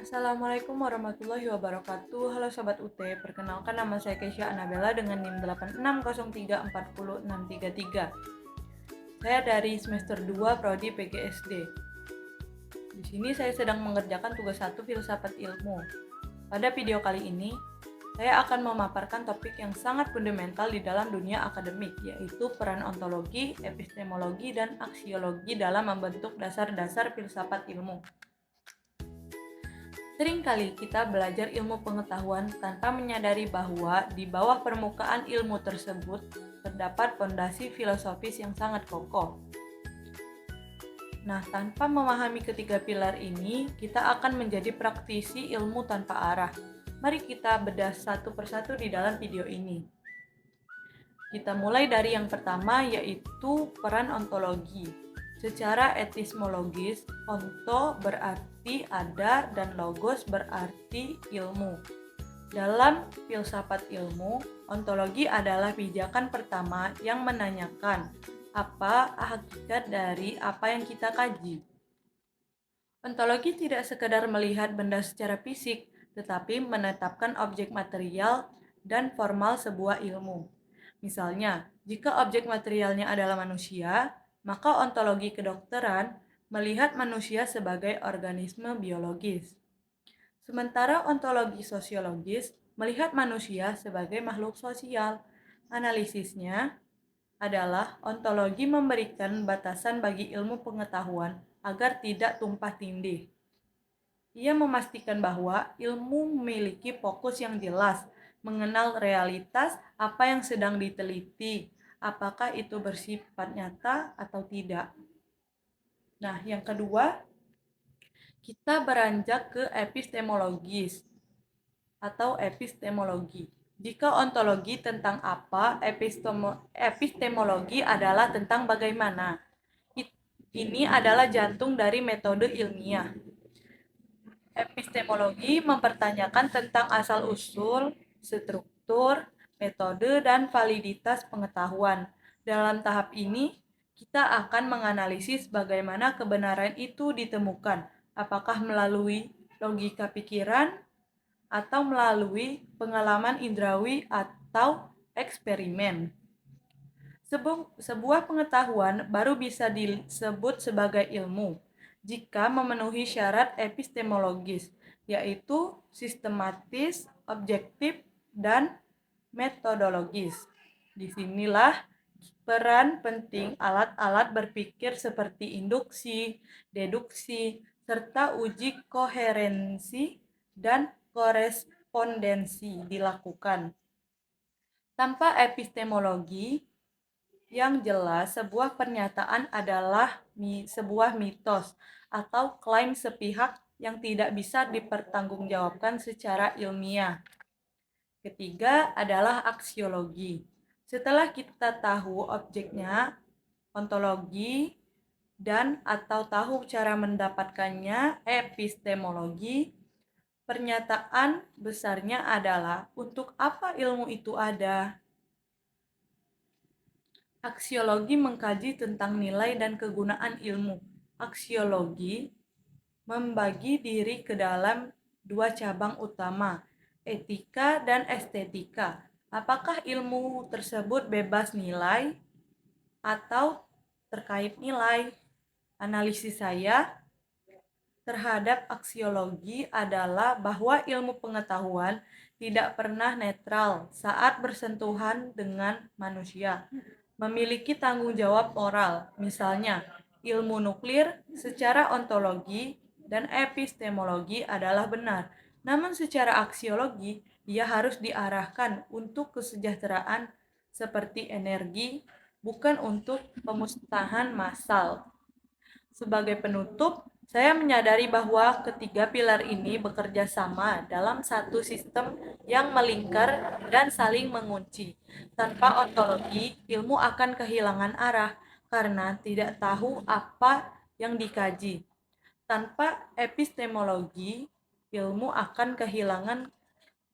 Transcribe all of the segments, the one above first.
Assalamualaikum warahmatullahi wabarakatuh. Halo Sobat UT, perkenalkan nama saya Kesya Anabella dengan NIM 8603406633. Saya dari semester 2 Prodi PGSD. Di sini saya sedang mengerjakan tugas 1 Filsafat Ilmu. Pada video kali ini, saya akan memaparkan topik yang sangat fundamental di dalam dunia akademik, yaitu peran ontologi, epistemologi, dan aksiologi dalam membentuk dasar-dasar filsafat ilmu. Seringkali kita belajar ilmu pengetahuan tanpa menyadari bahwa di bawah permukaan ilmu tersebut terdapat fondasi filosofis yang sangat kokoh. Nah, tanpa memahami ketiga pilar ini, kita akan menjadi praktisi ilmu tanpa arah. Mari kita bedah satu persatu di dalam video ini. Kita mulai dari yang pertama, yaitu peran ontologi. Secara etismologis, onto berarti ada dan logos berarti ilmu. Dalam filsafat ilmu, ontologi adalah pijakan pertama yang menanyakan apa hakikat dari apa yang kita kaji. Ontologi tidak sekedar melihat benda secara fisik, tetapi menetapkan objek material dan formal sebuah ilmu. Misalnya, jika objek materialnya adalah manusia, maka ontologi kedokteran melihat manusia sebagai organisme biologis. Sementara ontologi sosiologis melihat manusia sebagai makhluk sosial. Analisisnya adalah ontologi memberikan batasan bagi ilmu pengetahuan agar tidak tumpah tindih. Ia memastikan bahwa ilmu memiliki fokus yang jelas, mengenal realitas apa yang sedang diteliti, apakah itu bersifat nyata atau tidak. Nah, yang kedua, kita beranjak ke epistemologis atau epistemologi. Jika ontologi tentang apa, epistemologi adalah tentang bagaimana. Ini adalah jantung dari metode ilmiah. Epistemologi mempertanyakan tentang asal-usul, struktur, metode, dan validitas pengetahuan. Dalam tahap ini, kita akan menganalisis bagaimana kebenaran itu ditemukan, apakah melalui logika pikiran atau melalui pengalaman indrawi atau eksperimen. Sebuah pengetahuan baru bisa disebut sebagai ilmu jika memenuhi syarat epistemologis, yaitu sistematis, objektif, dan metodologis. Disinilah peran penting alat-alat berpikir seperti induksi, deduksi, serta uji koherensi dan korespondensi dilakukan. Tanpa epistemologi yang jelas, sebuah pernyataan adalah sebuah mitos atau klaim sepihak yang tidak bisa dipertanggungjawabkan secara ilmiah. Ketiga adalah aksiologi. Setelah kita tahu objeknya, ontologi, dan atau tahu cara mendapatkannya, epistemologi, pernyataan besarnya adalah untuk apa ilmu itu ada. Aksiologi mengkaji tentang nilai dan kegunaan ilmu. Aksiologi membagi diri ke dalam dua cabang utama, etika dan estetika. Apakah ilmu tersebut bebas nilai atau terkait nilai? Analisis saya terhadap aksiologi adalah bahwa ilmu pengetahuan tidak pernah netral saat bersentuhan dengan manusia, memiliki tanggung jawab moral. Misalnya, ilmu nuklir secara ontologi dan epistemologi adalah benar, namun secara aksiologi ia harus diarahkan untuk kesejahteraan seperti energi, bukan untuk pemusnahan massal. Sebagai penutup, saya menyadari bahwa ketiga pilar ini bekerja sama dalam satu sistem yang melingkar dan saling mengunci. Tanpa ontologi, ilmu akan kehilangan arah karena tidak tahu apa yang dikaji. Tanpa epistemologi, ilmu akan kehilangan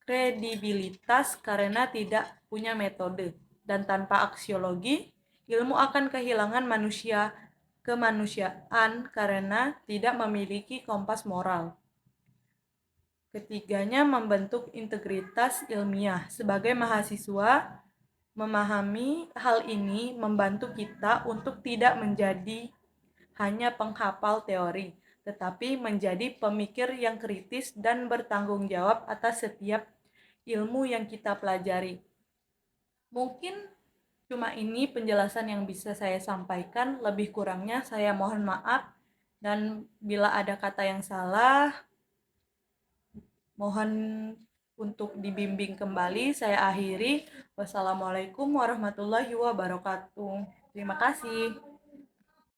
kredibilitas karena tidak punya metode. Dan tanpa aksiologi, ilmu akan kehilangan kemanusiaan karena tidak memiliki kompas moral. Ketiganya, membentuk integritas ilmiah. Sebagai mahasiswa, memahami hal ini membantu kita untuk tidak menjadi hanya penghafal teori, tetapi menjadi pemikir yang kritis dan bertanggung jawab atas setiap ilmu yang kita pelajari. Mungkin cuma ini penjelasan yang bisa saya sampaikan, lebih kurangnya saya mohon maaf, dan bila ada kata yang salah, mohon untuk dibimbing kembali. Saya akhiri. Wassalamualaikum warahmatullahi wabarakatuh. Terima kasih.